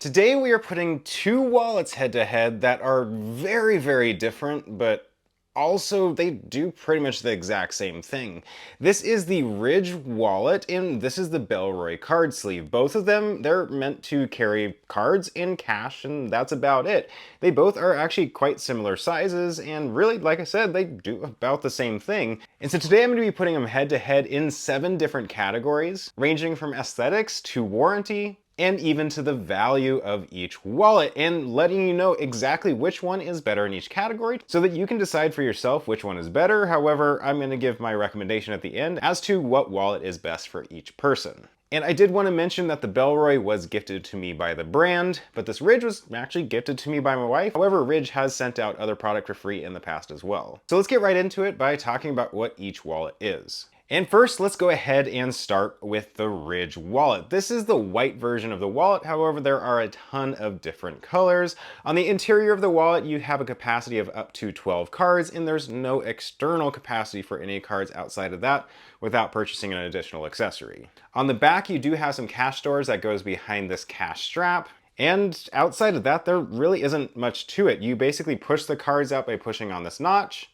Today we are putting two wallets head to head that are very, very different, but also they do pretty much the exact same thing. This is the Ridge wallet and this is the Bellroy Card Sleeve. Both of them, they're meant to carry cards and cash, and that's about it. They both are actually quite similar sizes, and really, like I said, they do about the same thing. And so today I'm going to be putting them head to head in 7 different categories, ranging from aesthetics to warranty, and even to the value of each wallet, and letting you know exactly which one is better in each category so that you can decide for yourself which one is better. However, I'm going to give my recommendation at the end as to what wallet is best for each person. And I did want to mention that the Bellroy was gifted to me by the brand, but this Ridge was actually gifted to me by my wife. However, Ridge has sent out other product for free in the past as well. So let's get right into it by talking about what each wallet is. And first, let's go ahead and start with the Ridge wallet. This is the white version of the wallet. However, there are a ton of different colors. On the interior of the wallet, you have a capacity of up to 12 cards, and there's no external capacity for any cards outside of that without purchasing an additional accessory. On the back, you do have some cash storage that goes behind this cash strap. And outside of that, there really isn't much to it. You basically push the cards out by pushing on this notch,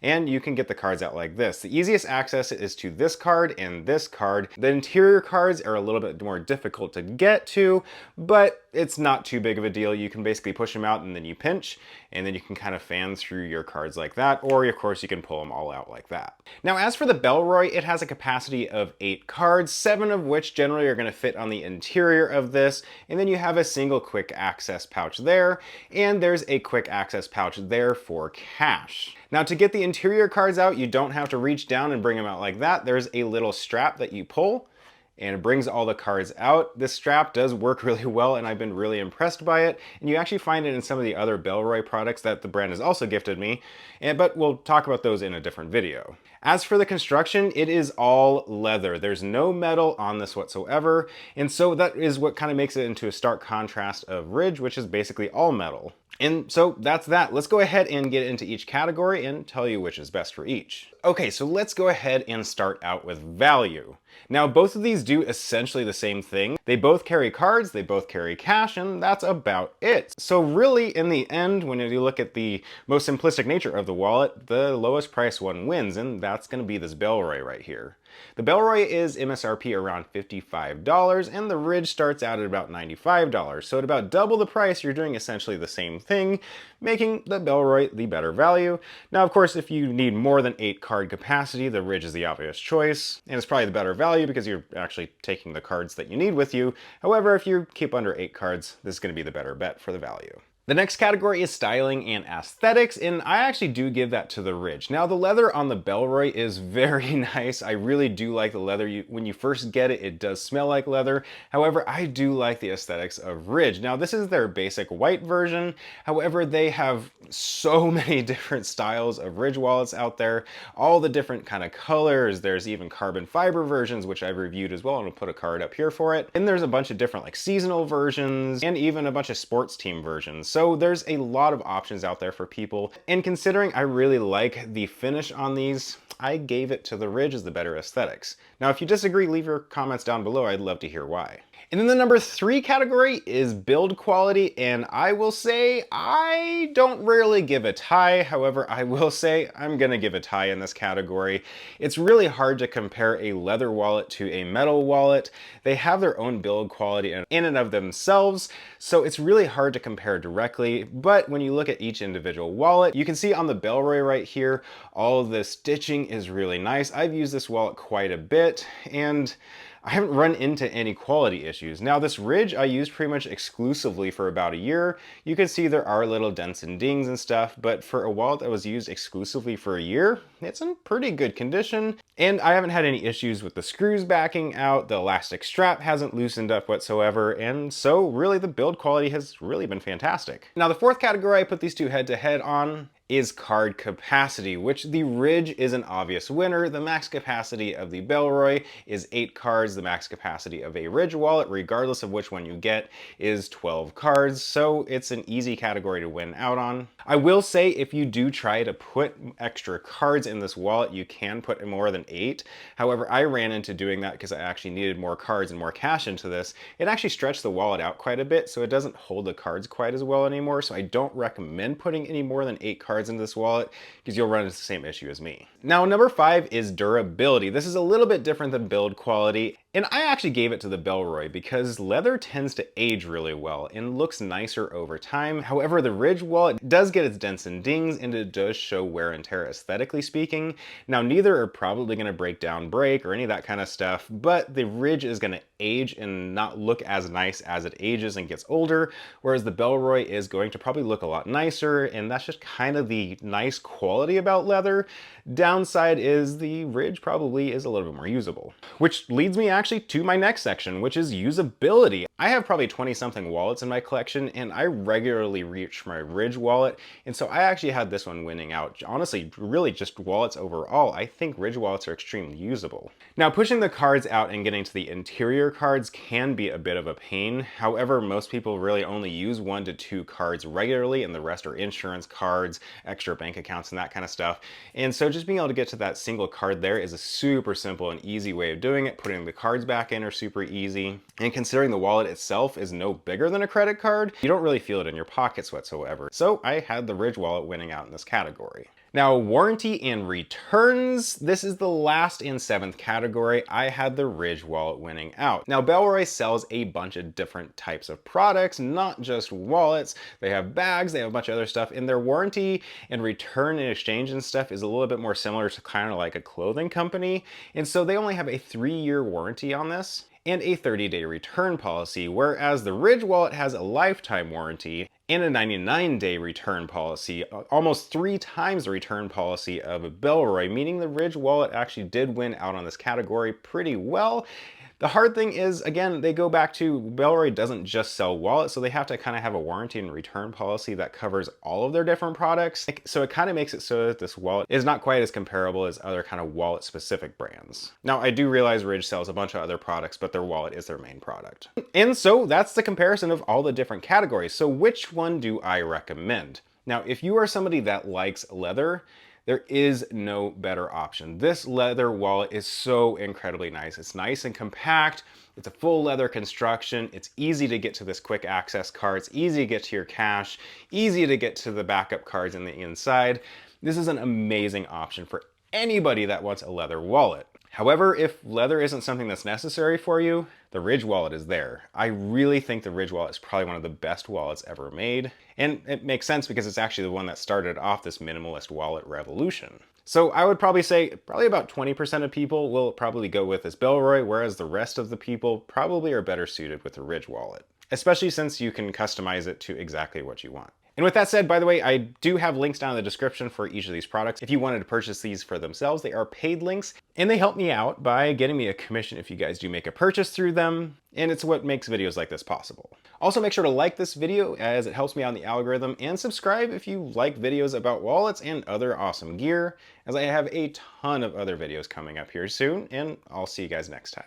and you can get the cards out like this. The easiest access is to this card and this card. The interior cards are a little bit more difficult to get to, but it's not too big of a deal. You can basically push them out and then you pinch, and then you can kind of fan through your cards like that, or of course you can pull them all out like that. Now, as for the Bellroy, it has a capacity of 8 cards, 7 of which generally are going to fit on the interior of this, and then you have a single quick access pouch there, and there's a quick access pouch there for cash. Now, to get the interior cards out, you don't have to reach down and bring them out like that. There's a little strap that you pull, and it brings all the cards out. This strap does work really well, and I've been really impressed by it. And you actually find it in some of the other Bellroy products that the brand has also gifted me, but we'll talk about those in a different video. As for the construction, it is all leather. There's no metal on this whatsoever, and so that is what kind of makes it into a stark contrast of Ridge, which is basically all metal. And so that's that. Let's go ahead and get into each category and tell you which is best for each. Okay, so let's go ahead and start out with value. Now, both of these do essentially the same thing. They both carry cards, they both carry cash, and that's about it. So really, in the end, when you look at the most simplistic nature of the wallet, the lowest price one wins, and that's going to be this Bellroy right here. The Bellroy is MSRP around $55, and the Ridge starts out at about $95. So at about double the price, you're doing essentially the same thing, making the Bellroy the better value. Now, of course, if you need more than 8 card capacity, the Ridge is the obvious choice, and it's probably the better value because you're actually taking the cards that you need with you. However, if you keep under 8 cards, this is going to be the better bet for the value. The next category is styling and aesthetics, and I actually do give that to the Ridge. Now, the leather on the Bellroy is very nice. I really do like the leather. When you first get it, it does smell like leather. However, I do like the aesthetics of Ridge. Now, this is their basic white version. However, they have so many different styles of Ridge wallets out there, all the different kind of colors. There's even carbon fiber versions, which I've reviewed as well, and I'll put a card up here for it. And there's a bunch of different like seasonal versions and even a bunch of sports team versions. So there's a lot of options out there for people. And considering I really like the finish on these, I gave it to the Ridge as the better aesthetics. Now, if you disagree, leave your comments down below. I'd love to hear why. And then the number 3 category is build quality, and I will say I don't really give a tie. However, I will say I'm gonna give a tie in this category. It's really hard to compare a leather wallet to a metal wallet. They have their own build quality in and of themselves, so it's really hard to compare directly. But when you look at each individual wallet, you can see on the Bellroy right here, all of the stitching is really nice. I've used this wallet quite a bit, and I haven't run into any quality issues. Now, this Ridge I used pretty much exclusively for about a year. You can see there are little dents and dings and stuff, but for a wallet that was used exclusively for a year, it's in pretty good condition. And I haven't had any issues with the screws backing out, the elastic strap hasn't loosened up whatsoever, and so really the build quality has really been fantastic. Now, the 4th category I put these two head to head on, is card capacity, which the Ridge is an obvious winner. The max capacity of the Bellroy is 8 cards. The max capacity of a Ridge wallet, regardless of which one you get, is 12 cards. So it's an easy category to win out on. I will say if you do try to put extra cards in this wallet, you can put more than 8. However, I ran into doing that because I actually needed more cards and more cash into this. It actually stretched the wallet out quite a bit, so it doesn't hold the cards quite as well anymore. So I don't recommend putting any more than 8 cards into this wallet because you'll run into the same issue as me. Now, number 5 is durability. This is a little bit different than build quality, and I actually gave it to the Bellroy because leather tends to age really well and looks nicer over time. However, the Ridge wallet does get its dents and dings, and it does show wear and tear aesthetically speaking. Now, neither are probably going to break down, break, or any of that kind of stuff, but the Ridge is going to age and not look as nice as it ages and gets older, whereas the Bellroy is going to probably look a lot nicer, and that's just kind of the nice quality about leather. Downside is the Ridge probably is a little bit more usable. Which leads me actually to my next section, which is usability. I have probably 20 something wallets in my collection, and I regularly reach my Ridge wallet, and so I actually had this one winning out. Honestly, really just wallets overall, I think Ridge wallets are extremely usable. Now, pushing the cards out and getting to the interior cards can be a bit of a pain. However, most people really only use 1 to 2 cards regularly, and the rest are insurance cards, extra bank accounts, and that kind of stuff. And so just being able to get to that single card there is a super simple and easy way of doing it. Putting the cards back in are super easy. And considering the wallet itself is no bigger than a credit card, you don't really feel it in your pockets whatsoever. So I had the Ridge wallet winning out in this category. Now, warranty and returns, this is the last and 7th category. I had the Ridge wallet winning out. Now, Bellroy sells a bunch of different types of products, not just wallets. They have bags, they have a bunch of other stuff, and their warranty and return and exchange and stuff is a little bit more similar to kind of like a clothing company. And so they only have a 3-year warranty on this and a 30-day return policy, whereas the Ridge wallet has a lifetime warranty and a 99-day return policy, almost 3 times the return policy of a Bellroy, meaning the Ridge wallet actually did win out on this category pretty well. The hard thing is, again, they go back to Bellroy doesn't just sell wallets, so they have to kind of have a warranty and return policy that covers all of their different products. So it kind of makes it so that this wallet is not quite as comparable as other kind of wallet specific brands. Now, I do realize Ridge sells a bunch of other products, but their wallet is their main product. And so that's the comparison of all the different categories. So which one do I recommend? Now, if you are somebody that likes leather, there is no better option. This leather wallet is so incredibly nice. It's nice and compact. It's a full leather construction. It's easy to get to this quick access card. It's easy to get to your cash, easy to get to the backup cards in the inside. This is an amazing option for anybody that wants a leather wallet. However, if leather isn't something that's necessary for you, the Ridge wallet is there. I really think the Ridge wallet is probably one of the best wallets ever made. And it makes sense because it's actually the one that started off this minimalist wallet revolution. So I would probably say probably about 20% of people will probably go with this Bellroy, whereas the rest of the people probably are better suited with the Ridge wallet, especially since you can customize it to exactly what you want. And with that said, by the way, I do have links down in the description for each of these products. If you wanted to purchase these for themselves, they are paid links, and they help me out by getting me a commission if you guys do make a purchase through them, and it's what makes videos like this possible. Also, make sure to like this video as it helps me out in the algorithm, and subscribe if you like videos about wallets and other awesome gear, as I have a ton of other videos coming up here soon, and I'll see you guys next time.